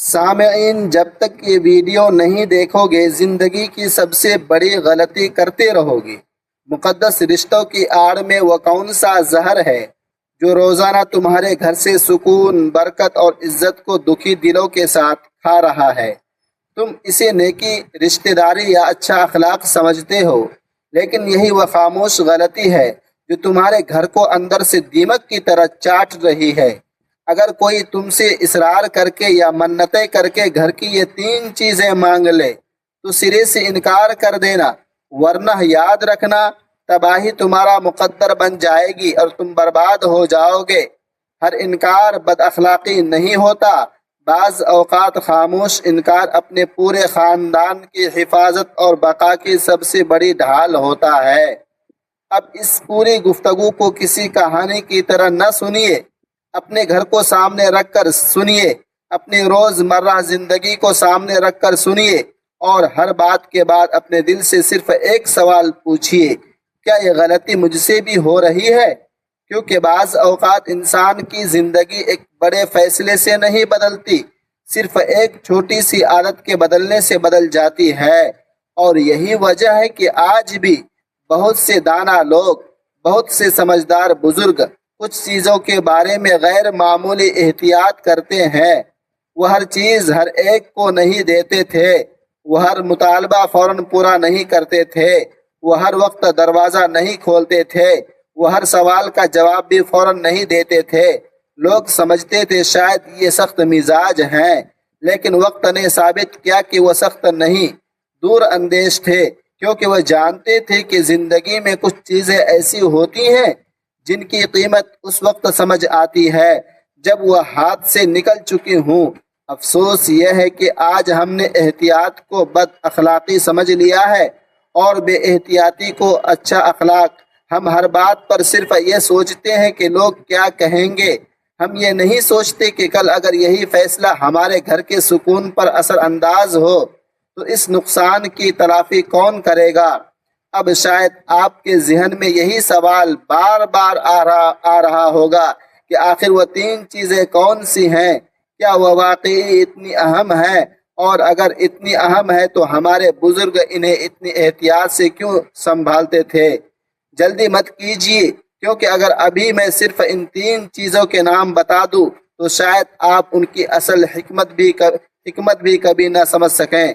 سامعین، جب تک یہ ویڈیو نہیں دیکھو گے زندگی کی سب سے بڑی غلطی کرتے رہو گی۔ مقدس رشتوں کی آڑ میں وہ کون سا زہر ہے جو روزانہ تمہارے گھر سے سکون، برکت اور عزت کو دکھی دلوں کے ساتھ کھا رہا ہے؟ تم اسے نیکی، رشتہ داری یا اچھا اخلاق سمجھتے ہو، لیکن یہی وہ خاموش غلطی ہے جو تمہارے گھر کو اندر سے دیمک کی طرح چاٹ رہی ہے۔ اگر کوئی تم سے اصرار کر کے یا منتیں کر کے گھر کی یہ تین چیزیں مانگ لے تو سرے سے انکار کر دینا، ورنہ یاد رکھنا تباہی تمہارا مقدر بن جائے گی اور تم برباد ہو جاؤ گے۔ ہر انکار بد اخلاقی نہیں ہوتا، بعض اوقات خاموش انکار اپنے پورے خاندان کی حفاظت اور بقا کی سب سے بڑی ڈھال ہوتا ہے۔ اب اس پوری گفتگو کو کسی کہانی کی طرح نہ سنیے، اپنے گھر کو سامنے رکھ کر سنیے، اپنی روز مرہ زندگی کو سامنے رکھ کر سنیے، اور ہر بات کے بعد اپنے دل سے صرف ایک سوال پوچھیے: کیا یہ غلطی مجھ سے بھی ہو رہی ہے؟ کیونکہ بعض اوقات انسان کی زندگی ایک بڑے فیصلے سے نہیں بدلتی، صرف ایک چھوٹی سی عادت کے بدلنے سے بدل جاتی ہے۔ اور یہی وجہ ہے کہ آج بھی بہت سے دانا لوگ، بہت سے سمجھدار بزرگ کچھ چیزوں کے بارے میں غیر معمولی احتیاط کرتے ہیں۔ وہ ہر چیز ہر ایک کو نہیں دیتے تھے، وہ ہر مطالبہ فوراً پورا نہیں کرتے تھے، وہ ہر وقت دروازہ نہیں کھولتے تھے، وہ ہر سوال کا جواب بھی فوراً نہیں دیتے تھے۔ لوگ سمجھتے تھے شاید یہ سخت مزاج ہیں، لیکن وقت نے ثابت کیا کہ وہ سخت نہیں، دور اندیش تھے، کیونکہ وہ جانتے تھے کہ زندگی میں کچھ چیزیں ایسی ہوتی ہیں جن کی قیمت اس وقت سمجھ آتی ہے جب وہ ہاتھ سے نکل چکی ہوں۔ افسوس یہ ہے کہ آج ہم نے احتیاط کو بد اخلاقی سمجھ لیا ہے اور بے احتیاطی کو اچھا اخلاق۔ ہم ہر بات پر صرف یہ سوچتے ہیں کہ لوگ کیا کہیں گے، ہم یہ نہیں سوچتے کہ کل اگر یہی فیصلہ ہمارے گھر کے سکون پر اثر انداز ہو تو اس نقصان کی تلافی کون کرے گا؟ اب شاید آپ کے ذہن میں یہی سوال بار بار آ رہا ہوگا کہ آخر وہ تین چیزیں کون سی ہیں؟ کیا وہ واقعی اتنی اہم ہیں؟ اور اگر اتنی اہم ہے تو ہمارے بزرگ انہیں اتنی احتیاط سے کیوں سنبھالتے تھے؟ جلدی مت کیجیے، کیونکہ اگر ابھی میں صرف ان تین چیزوں کے نام بتا دوں تو شاید آپ ان کی اصل حکمت بھی کبھی نہ سمجھ سکیں۔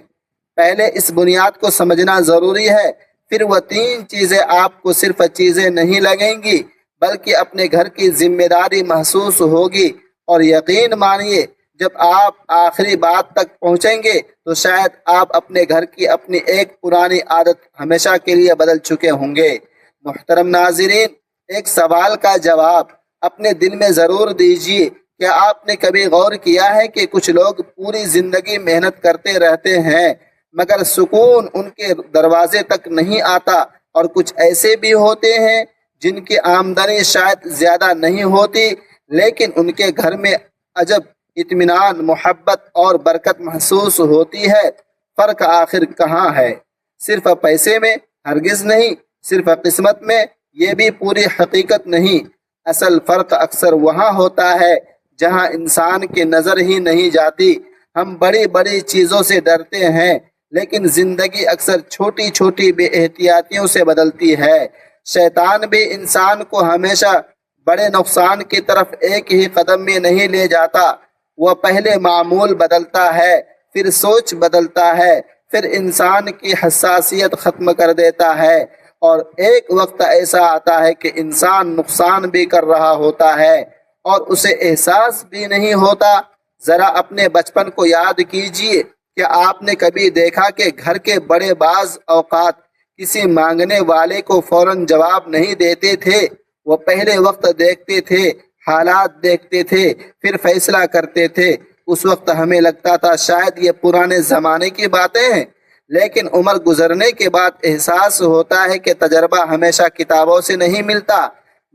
پہلے اس بنیاد کو سمجھنا ضروری ہے، پھر وہ تین چیزیں آپ کو صرف چیزیں نہیں لگیں گی بلکہ اپنے گھر کی ذمہ داری محسوس ہوگی۔ اور یقین مانیے، جب آپ آخری بات تک پہنچیں گے تو شاید آپ اپنے گھر کی اپنی ایک پرانی عادت ہمیشہ کے لیے بدل چکے ہوں گے۔ محترم ناظرین، ایک سوال کا جواب اپنے دل میں ضرور دیجیے۔ کیا آپ نے کبھی غور کیا ہے کہ کچھ لوگ پوری زندگی محنت کرتے رہتے ہیں مگر سکون ان کے دروازے تک نہیں آتا، اور کچھ ایسے بھی ہوتے ہیں جن کی آمدنی شاید زیادہ نہیں ہوتی لیکن ان کے گھر میں عجب اطمینان، محبت اور برکت محسوس ہوتی ہے؟ فرق آخر کہاں ہے؟ صرف پیسے میں؟ ہرگز نہیں۔ صرف قسمت میں؟ یہ بھی پوری حقیقت نہیں۔ اصل فرق اکثر وہاں ہوتا ہے جہاں انسان کی نظر ہی نہیں جاتی۔ ہم بڑی بڑی چیزوں سے ڈرتے ہیں لیکن زندگی اکثر چھوٹی چھوٹی بے احتیاطیوں سے بدلتی ہے۔ شیطان بھی انسان کو ہمیشہ بڑے نقصان کی طرف ایک ہی قدم میں نہیں لے جاتا۔ وہ پہلے معمول بدلتا ہے، پھر سوچ بدلتا ہے، پھر انسان کی حساسیت ختم کر دیتا ہے، اور ایک وقت ایسا آتا ہے کہ انسان نقصان بھی کر رہا ہوتا ہے اور اسے احساس بھی نہیں ہوتا۔ ذرا اپنے بچپن کو یاد کیجئے، کیا آپ نے کبھی دیکھا کہ گھر کے بڑے بعض اوقات کسی مانگنے والے کو فوراً جواب نہیں دیتے تھے؟ وہ پہلے وقت دیکھتے تھے، حالات دیکھتے تھے، پھر فیصلہ کرتے تھے۔ اس وقت ہمیں لگتا تھا شاید یہ پرانے زمانے کی باتیں ہیں، لیکن عمر گزرنے کے بعد احساس ہوتا ہے کہ تجربہ ہمیشہ کتابوں سے نہیں ملتا،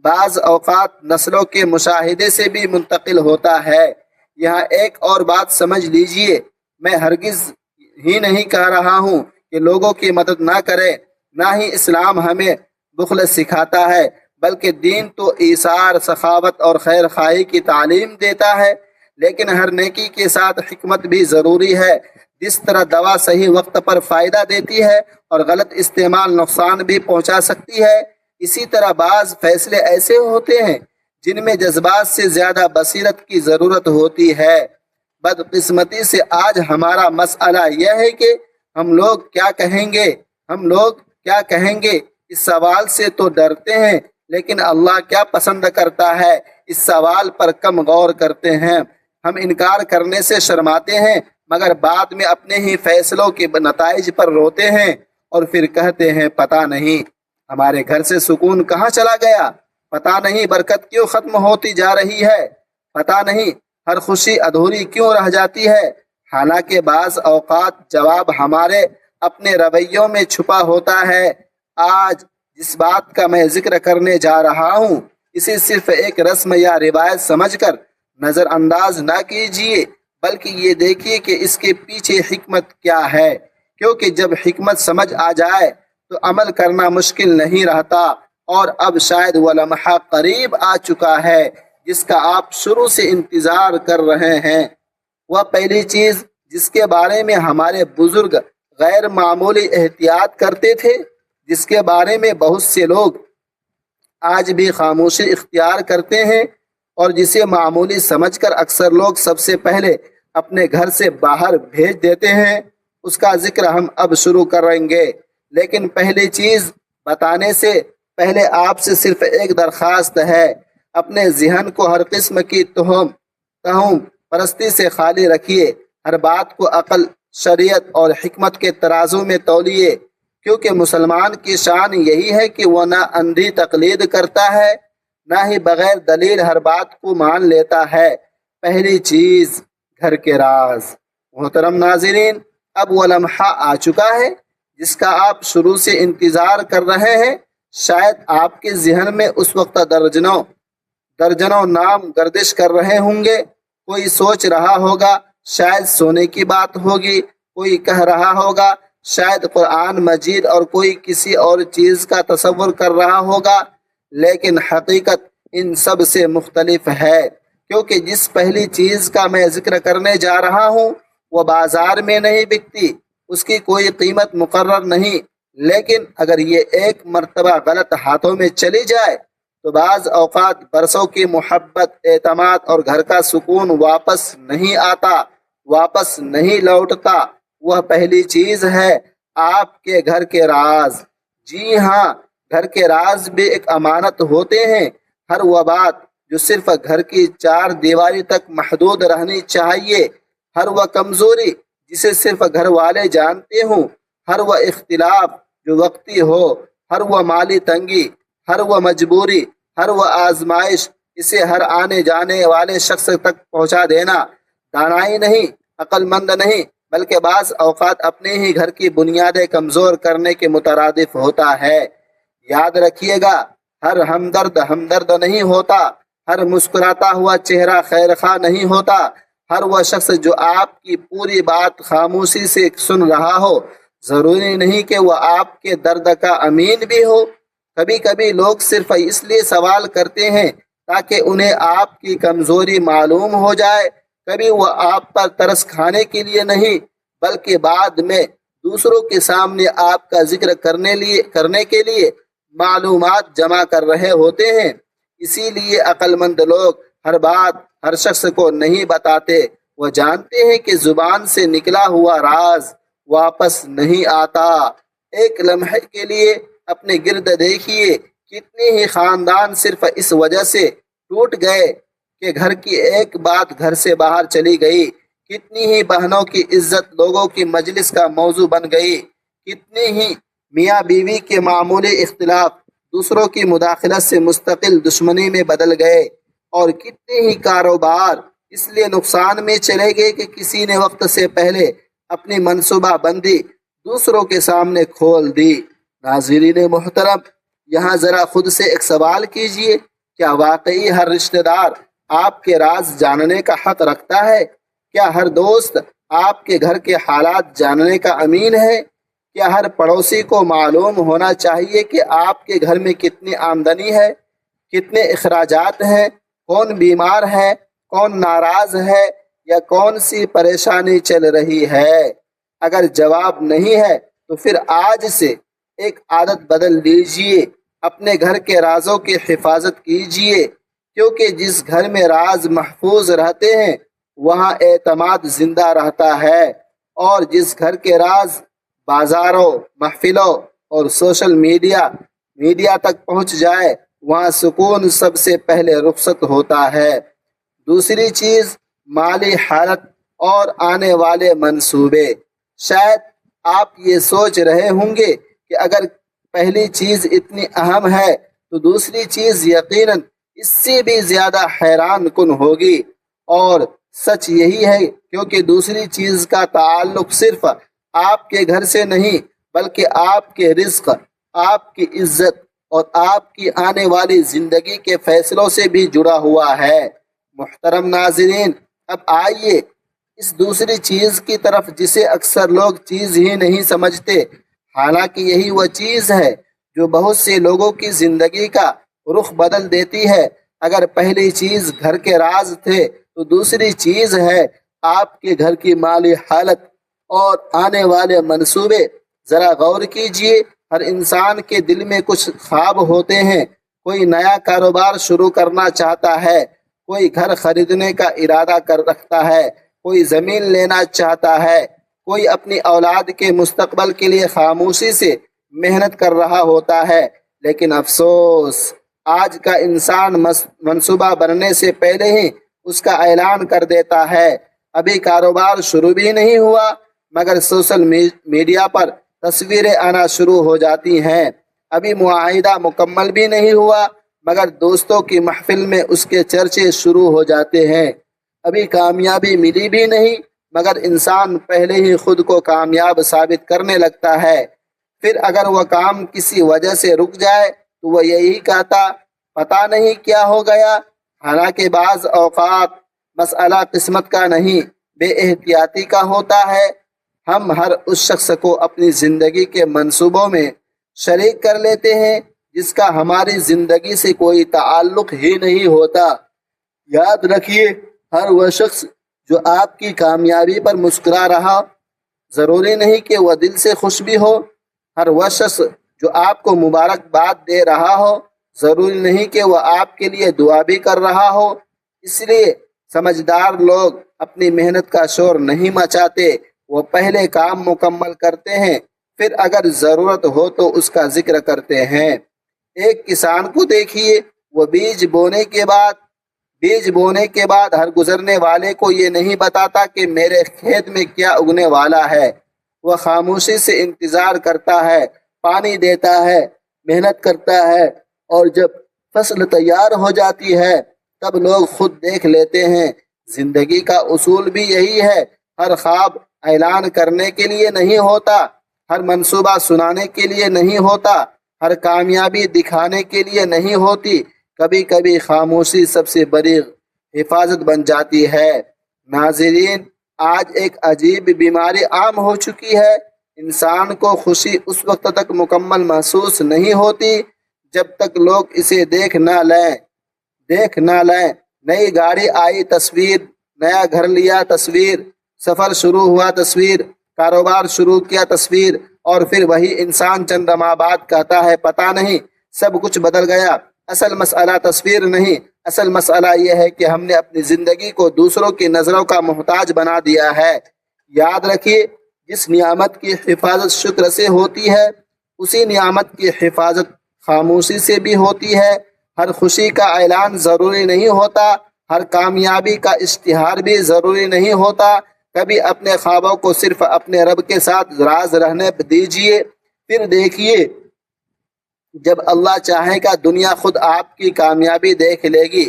بعض اوقات نسلوں کے مشاہدے سے بھی منتقل ہوتا ہے۔ یہاں ایک اور بات سمجھ لیجئے، میں ہرگز ہی نہیں کہہ رہا ہوں کہ لوگوں کی مدد نہ کریں، نہ ہی اسلام ہمیں بخل سکھاتا ہے، بلکہ دین تو ایثار، سخاوت اور خیر خواہی کی تعلیم دیتا ہے۔ لیکن ہر نیکی کے ساتھ حکمت بھی ضروری ہے۔ جس طرح دوا صحیح وقت پر فائدہ دیتی ہے اور غلط استعمال نقصان بھی پہنچا سکتی ہے، اسی طرح بعض فیصلے ایسے ہوتے ہیں جن میں جذبات سے زیادہ بصیرت کی ضرورت ہوتی ہے۔ بدقسمتی سے آج ہمارا مسئلہ یہ ہے کہ ہم لوگ کیا کہیں گے اس سوال سے تو ڈرتے ہیں، لیکن اللہ کیا پسند کرتا ہے اس سوال پر کم غور کرتے ہیں۔ ہم انکار کرنے سے شرماتے ہیں، مگر بعد میں اپنے ہی فیصلوں کے نتائج پر روتے ہیں اور پھر کہتے ہیں پتہ نہیں ہمارے گھر سے سکون کہاں چلا گیا، پتہ نہیں برکت کیوں ختم ہوتی جا رہی ہے، پتہ نہیں ہر خوشی ادھوری کیوں رہ جاتی ہے۔ حالانکہ بعض اوقات جواب ہمارے اپنے رویوں میں چھپا ہوتا ہے۔ آج جس بات کا میں ذکر کرنے جا رہا ہوں، اسے صرف ایک رسم یا روایت سمجھ کر نظر انداز نہ کیجیے، بلکہ یہ دیکھیے کہ اس کے پیچھے حکمت کیا ہے، کیونکہ جب حکمت سمجھ آ جائے تو عمل کرنا مشکل نہیں رہتا۔ اور اب شاید وہ لمحہ قریب آ چکا ہے جس کا آپ شروع سے انتظار کر رہے ہیں۔ وہ پہلی چیز جس کے بارے میں ہمارے بزرگ غیر معمولی احتیاط کرتے تھے، جس کے بارے میں بہت سے لوگ آج بھی خاموشی اختیار کرتے ہیں اور جسے معمولی سمجھ کر اکثر لوگ سب سے پہلے اپنے گھر سے باہر بھیج دیتے ہیں، اس کا ذکر ہم اب شروع کریں گے۔ لیکن پہلی چیز بتانے سے پہلے آپ سے صرف ایک درخواست ہے، اپنے ذہن کو ہر قسم کی توہم پرستی سے خالی رکھیے، ہر بات کو عقل، شریعت اور حکمت کے ترازو میں تولیے، کیونکہ مسلمان کی شان یہی ہے کہ وہ نہ اندھی تقلید کرتا ہے، نہ ہی بغیر دلیل ہر بات کو مان لیتا ہے۔ پہلی چیز، گھر کے راز۔ محترم ناظرین، اب وہ لمحہ آ چکا ہے جس کا آپ شروع سے انتظار کر رہے ہیں۔ شاید آپ کے ذہن میں اس وقت درجنوں نام گردش کر رہے ہوں گے۔ کوئی سوچ رہا ہوگا شاید سونے کی بات ہوگی، کوئی کہہ رہا ہوگا شاید قرآن مجید، اور کوئی کسی اور چیز کا تصور کر رہا ہوگا، لیکن حقیقت ان سب سے مختلف ہے، کیونکہ جس پہلی چیز کا میں ذکر کرنے جا رہا ہوں وہ بازار میں نہیں بکتی، اس کی کوئی قیمت مقرر نہیں، لیکن اگر یہ ایک مرتبہ غلط ہاتھوں میں چلی جائے تو بعض اوقات برسوں کی محبت، اعتماد اور گھر کا سکون واپس نہیں آتا، واپس نہیں لوٹتا۔ وہ پہلی چیز ہے آپ کے گھر کے راز۔ جی ہاں، گھر کے راز بھی ایک امانت ہوتے ہیں۔ ہر وہ بات جو صرف گھر کی چار دیواری تک محدود رہنی چاہیے، ہر وہ کمزوری جسے صرف گھر والے جانتے ہوں، ہر وہ اختلاف جو وقتی ہو، ہر وہ مالی تنگی، ہر وہ مجبوری، ہر وہ آزمائش، اسے ہر آنے جانے والے شخص تک پہنچا دینا دانائی نہیں، عقل مند نہیں، بلکہ بعض اوقات اپنے ہی گھر کی بنیادیں کمزور کرنے کے مترادف ہوتا ہے۔ یاد رکھیے گا، ہر ہمدرد نہیں ہوتا، ہر مسکراتا ہوا چہرہ خیر خواہ نہیں ہوتا، ہر وہ شخص جو آپ کی پوری بات خاموشی سے سن رہا ہو ضروری نہیں کہ وہ آپ کے درد کا امین بھی ہو۔ کبھی کبھی لوگ صرف اس لیے سوال کرتے ہیں تاکہ انہیں آپ کی کمزوری معلوم ہو جائے، کبھی وہ آپ پر ترس کھانے کے لیے نہیں، بلکہ بعد میں دوسروں کے سامنے آپ کا ذکر کرنے کے لیے معلومات جمع کر رہے ہوتے ہیں۔ اسی لیے عقل مند لوگ ہر بات ہر شخص کو نہیں بتاتے، وہ جانتے ہیں کہ زبان سے نکلا ہوا راز واپس نہیں آتا۔ ایک لمحے کے لیے اپنے گرد دیکھیے، کتنے ہی خاندان صرف اس وجہ سے ٹوٹ گئے کہ گھر کی ایک بات گھر سے باہر چلی گئی، کتنی ہی بہنوں کی عزت لوگوں کی مجلس کا موضوع بن گئی، کتنے ہی میاں بیوی کے معمولی اختلاف دوسروں کی مداخلت سے مستقل دشمنی میں بدل گئے، اور کتنے ہی کاروبار اس لیے نقصان میں چلے گئے کہ کسی نے وقت سے پہلے اپنی منصوبہ بندی دوسروں کے سامنے کھول دی۔ ناظرین محترم، یہاں ذرا خود سے ایک سوال کیجئے، کیا واقعی ہر رشتہ دار آپ کے راز جاننے کا حق رکھتا ہے؟ کیا ہر دوست آپ کے گھر کے حالات جاننے کا امین ہے؟ کیا ہر پڑوسی کو معلوم ہونا چاہیے کہ آپ کے گھر میں کتنی آمدنی ہے، کتنے اخراجات ہیں، کون بیمار ہے، کون ناراض ہے یا کون سی پریشانی چل رہی ہے؟ اگر جواب نہیں ہے تو پھر آج سے ایک عادت بدل لیجئے، اپنے گھر کے رازوں کی حفاظت کیجئے، کیونکہ جس گھر میں راز محفوظ رہتے ہیں وہاں اعتماد زندہ رہتا ہے، اور جس گھر کے راز بازاروں، محفلوں اور سوشل میڈیا تک پہنچ جائے وہاں سکون سب سے پہلے رخصت ہوتا ہے۔ دوسری چیز، مالی حالت اور آنے والے منصوبے۔ شاید آپ یہ سوچ رہے ہوں گے کہ اگر پہلی چیز اتنی اہم ہے تو دوسری چیز یقیناً اس سے بھی زیادہ حیران کن ہوگی، اور سچ یہی ہے، کیونکہ دوسری چیز کا تعلق صرف آپ کے گھر سے نہیں بلکہ آپ کے رزق، آپ کی عزت اور آپ کی آنے والی زندگی کے فیصلوں سے بھی جڑا ہوا ہے۔ محترم ناظرین، اب آئیے اس دوسری چیز کی طرف جسے اکثر لوگ چیز ہی نہیں سمجھتے، حالانکہ یہی وہ چیز ہے جو بہت سے لوگوں کی زندگی کا رخ بدل دیتی ہے۔ اگر پہلی چیز گھر کے راز تھے تو دوسری چیز ہے آپ کے گھر کی مالی حالت اور آنے والے منصوبے۔ ذرا غور کیجئے، ہر انسان کے دل میں کچھ خواب ہوتے ہیں۔ کوئی نیا کاروبار شروع کرنا چاہتا ہے، کوئی گھر خریدنے کا ارادہ رکھتا ہے، کوئی زمین لینا چاہتا ہے، کوئی اپنی اولاد کے مستقبل کے لیے خاموشی سے محنت کر رہا ہوتا ہے۔ لیکن افسوس، آج کا انسان منصوبہ بننے سے پہلے ہی اس کا اعلان کر دیتا ہے۔ ابھی کاروبار شروع بھی نہیں ہوا مگر سوشل میڈیا پر تصویریں آنا شروع ہو جاتی ہیں۔ ابھی معاہدہ مکمل بھی نہیں ہوا مگر دوستوں کی محفل میں اس کے چرچے شروع ہو جاتے ہیں۔ ابھی کامیابی ملی بھی نہیں مگر انسان پہلے ہی خود کو کامیاب ثابت کرنے لگتا ہے۔ پھر اگر وہ کام کسی وجہ سے رک جائے تو وہ یہی کہتا، پتہ نہیں کیا ہو گیا۔ حالانکہ بعض اوقات مسئلہ قسمت کا نہیں، بے احتیاطی کا ہوتا ہے۔ ہم ہر اس شخص کو اپنی زندگی کے منصوبوں میں شریک کر لیتے ہیں جس کا ہماری زندگی سے کوئی تعلق ہی نہیں ہوتا۔ یاد رکھیے، ہر وہ شخص جو آپ کی کامیابی پر مسکرا رہا، ضروری نہیں کہ وہ دل سے خوش بھی ہو۔ ہر وہ شخص جو آپ کو مبارکباد دے رہا ہو، ضروری نہیں کہ وہ آپ کے لیے دعا بھی کر رہا ہو۔ اس لیے سمجھدار لوگ اپنی محنت کا شور نہیں مچاتے، وہ پہلے کام مکمل کرتے ہیں، پھر اگر ضرورت ہو تو اس کا ذکر کرتے ہیں۔ ایک کسان کو دیکھیے، وہ بیج بونے کے بعد ہر گزرنے والے کو یہ نہیں بتاتا کہ میرے کھیت میں کیا اگنے والا ہے۔ وہ خاموشی سے انتظار کرتا ہے، پانی دیتا ہے، محنت کرتا ہے، اور جب فصل تیار ہو جاتی ہے تب لوگ خود دیکھ لیتے ہیں۔ زندگی کا اصول بھی یہی ہے، ہر خواب اعلان کرنے کے لیے نہیں ہوتا، ہر منصوبہ سنانے کے لیے نہیں ہوتا، ہر کامیابی دکھانے کے لیے نہیں ہوتی۔ کبھی کبھی خاموشی سب سے بڑی حفاظت بن جاتی ہے۔ ناظرین، آج ایک عجیب بیماری عام ہو چکی ہے۔ انسان کو خوشی اس وقت تک مکمل محسوس نہیں ہوتی جب تک لوگ اسے دیکھ نہ لیں۔ نئی گاڑی آئی تصویر، نیا گھر لیا تصویر، سفر شروع ہوا تصویر، کاروبار شروع کیا تصویر، اور پھر وہی انسان چند ماہ بعد کہتا ہے پتہ نہیں سب کچھ بدل گیا۔ اصل مسئلہ تصویر نہیں، اصل مسئلہ یہ ہے کہ ہم نے اپنی زندگی کو دوسروں کی نظروں کا محتاج بنا دیا ہے۔ یاد رکھیے، جس نعمت کی حفاظت شکر سے ہوتی ہے اسی نعمت کی حفاظت خاموشی سے بھی ہوتی ہے۔ ہر خوشی کا اعلان ضروری نہیں ہوتا، ہر کامیابی کا اشتہار بھی ضروری نہیں ہوتا۔ کبھی اپنے خوابوں کو صرف اپنے رب کے ساتھ راز رہنے دیجئے، پھر دیکھیے جب اللہ چاہے گا دنیا خود آپ کی کامیابی دیکھ لے گی۔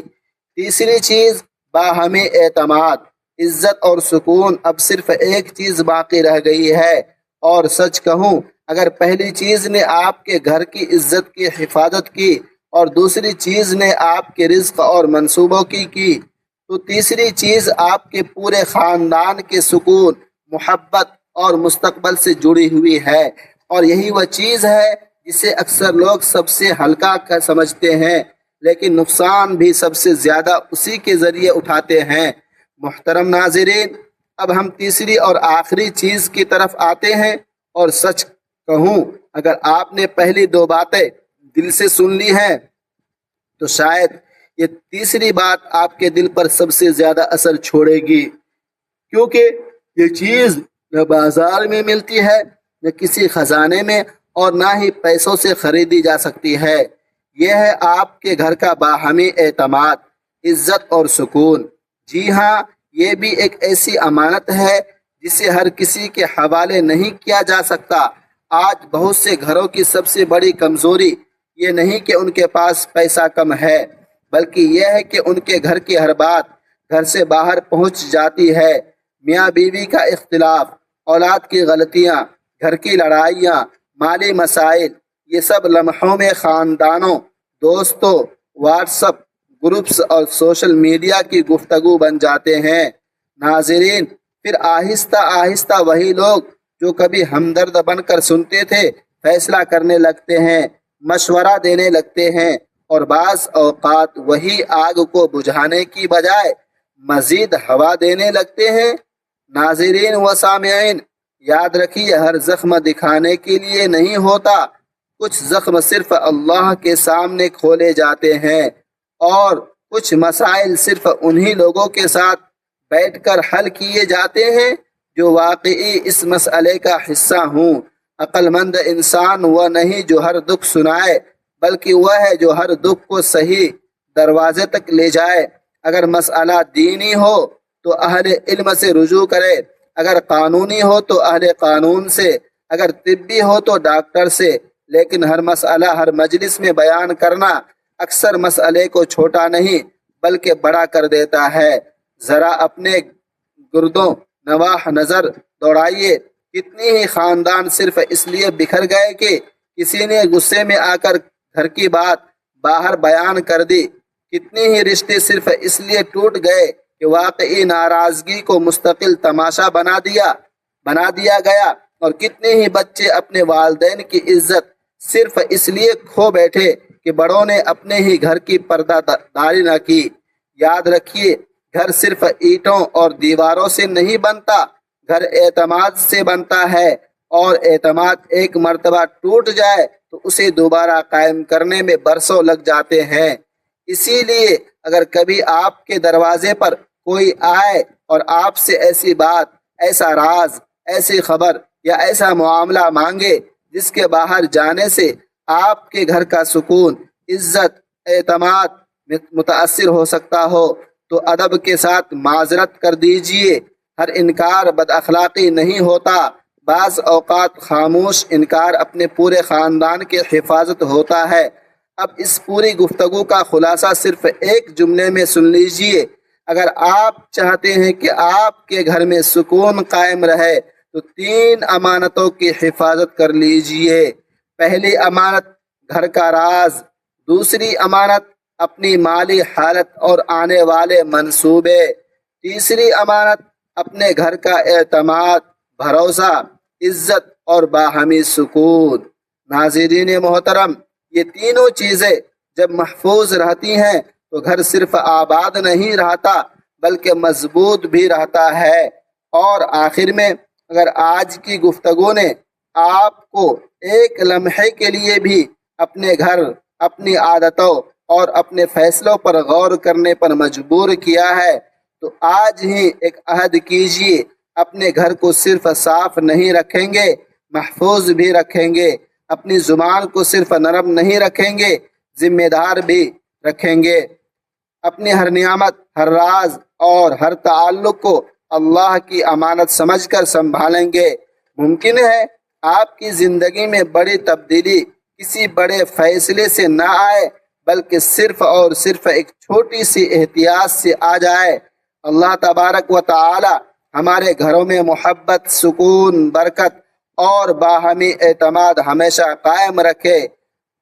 تیسری چیز، باہمی اعتماد، عزت اور سکون۔ اب صرف ایک چیز باقی رہ گئی ہے، اور سچ کہوں اگر پہلی چیز نے آپ کے گھر کی عزت کی حفاظت کی اور دوسری چیز نے آپ کے رزق اور منصوبوں کی تو تیسری چیز آپ کے پورے خاندان کے سکون، محبت اور مستقبل سے جڑی ہوئی ہے۔ اور یہی وہ چیز ہے جسے اکثر لوگ سب سے ہلکا سمجھتے ہیں، لیکن نقصان بھی سب سے زیادہ اسی کے ذریعے اٹھاتے ہیں۔ محترم ناظرین، اب ہم تیسری اور آخری چیز کی طرف آتے ہیں، اور سچ کہوں اگر آپ نے پہلی دو باتیں دل سے سن لی ہیں تو شاید یہ تیسری بات آپ کے دل پر سب سے زیادہ اثر چھوڑے گی، کیونکہ یہ چیز نہ بازار میں ملتی ہے، نہ کسی خزانے میں، اور نہ ہی پیسوں سے خریدی جا سکتی ہے۔ یہ ہے آپ کے گھر کا باہمی اعتماد، عزت اور سکون۔ جی ہاں، یہ بھی ایک ایسی امانت ہے جسے ہر کسی کے حوالے نہیں کیا جا سکتا۔ آج بہت سے گھروں کی سب سے بڑی کمزوری یہ نہیں کہ ان کے پاس پیسہ کم ہے، بلکہ یہ ہے کہ ان کے گھر کی ہر بات گھر سے باہر پہنچ جاتی ہے۔ میاں بیوی کا اختلاف، اولاد کی غلطیاں، گھر کی لڑائیاں، مالی مسائل، یہ سب لمحوں میں خاندانوں، دوستوں، واٹس اپ گروپس اور سوشل میڈیا کی گفتگو بن جاتے ہیں۔ ناظرین، پھر آہستہ آہستہ وہی لوگ جو کبھی ہمدرد بن کر سنتے تھے فیصلہ کرنے لگتے ہیں، مشورہ دینے لگتے ہیں، اور بعض اوقات وہی آگ کو بجھانے کی بجائے مزید ہوا دینے لگتے ہیں۔ ناظرین و سامعین، یاد رکھیے، ہر زخم دکھانے کے لیے نہیں ہوتا، کچھ زخم صرف اللہ کے سامنے کھولے جاتے ہیں، اور کچھ مسائل صرف انہی لوگوں کے ساتھ بیٹھ کر حل کیے جاتے ہیں جو واقعی اس مسئلے کا حصہ ہوں۔ عقل مند انسان وہ نہیں جو ہر دکھ سنائے، بلکہ وہ ہے جو ہر دکھ کو صحیح دروازے تک لے جائے۔ اگر مسئلہ دینی ہو تو اہل علم سے رجوع کرے، اگر قانونی ہو تو اہل قانون سے، اگر طبی ہو تو ڈاکٹر سے، لیکن ہر مسئلہ ہر مجلس میں بیان کرنا اکثر مسئلے کو چھوٹا نہیں بلکہ بڑا کر دیتا ہے۔ ذرا اپنے گردوں نواح نظر دوڑائیے، کتنی ہی خاندان صرف اس لیے بکھر گئے کہ کسی نے غصے میں آ کر گھر کی بات باہر بیان کر دی، کتنے ہی رشتے صرف اس لیے ٹوٹ گئے کہ واقعی ناراضگی کو مستقل تماشا بنا دیا گیا، اور کتنے ہی بچے اپنے والدین کی عزت صرف اس لیے کھو بیٹھے کہ بڑوں نے اپنے ہی گھر کی پردہ داری نہ کی۔ یاد رکھیے، گھر صرف اینٹوں اور دیواروں سے نہیں بنتا، گھر اعتماد سے بنتا ہے، اور اعتماد ایک مرتبہ ٹوٹ جائے تو اسے دوبارہ قائم کرنے میں برسوں لگ جاتے ہیں۔ اسی لیے اگر کبھی آپ کے دروازے پر کوئی آئے اور آپ سے ایسی بات، ایسا راز، ایسی خبر یا ایسا معاملہ مانگے جس کے باہر جانے سے آپ کے گھر کا سکون، عزت، اعتماد متاثر ہو سکتا ہو، تو ادب کے ساتھ معذرت کر دیجئے۔ ہر انکار بد اخلاقی نہیں ہوتا، بعض اوقات خاموش انکار اپنے پورے خاندان کی حفاظت ہوتا ہے۔ اب اس پوری گفتگو کا خلاصہ صرف ایک جملے میں سن لیجئے، اگر آپ چاہتے ہیں کہ آپ کے گھر میں سکون قائم رہے تو 3 امانتوں کی حفاظت کر لیجئے۔ پہلی امانت گھر کا راز، دوسری امانت اپنی مالی حالت اور آنے والے منصوبے، تیسری امانت اپنے گھر کا اعتماد، بھروسہ، عزت اور باہمی سکون۔ ناظرین محترم، یہ تینوں چیزیں جب محفوظ رہتی ہیں تو گھر صرف آباد نہیں رہتا بلکہ مضبوط بھی رہتا ہے۔ اور آخر میں، اگر آج کی گفتگو نے آپ کو ایک لمحے کے لیے بھی اپنے گھر، اپنی عادتوں اور اپنے فیصلوں پر غور کرنے پر مجبور کیا ہے تو آج ہی ایک عہد کیجیے، اپنے گھر کو صرف صاف نہیں رکھیں گے، محفوظ بھی رکھیں گے۔ اپنی زبان کو صرف نرم نہیں رکھیں گے، ذمہ دار بھی رکھیں گے۔ اپنی ہر نعمت، ہر راز اور ہر تعلق کو اللہ کی امانت سمجھ کر سنبھالیں گے۔ ممکن ہے آپ کی زندگی میں بڑی تبدیلی کسی بڑے فیصلے سے نہ آئے بلکہ صرف اور صرف ایک چھوٹی سی احتیاط سے آ جائے۔ اللہ تبارک و تعالی ہمارے گھروں میں محبت، سکون، برکت اور باہمی اعتماد ہمیشہ قائم رکھے،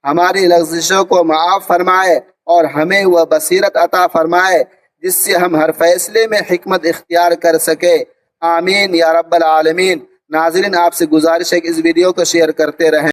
ہماری لغزشوں کو معاف فرمائے اور ہمیں وہ بصیرت عطا فرمائے جس سے ہم ہر فیصلے میں حکمت اختیار کر سکے۔ آمین یا رب العالمین۔ ناظرین، آپ سے گزارش ہے کہ اس ویڈیو کو شیئر کرتے رہیں۔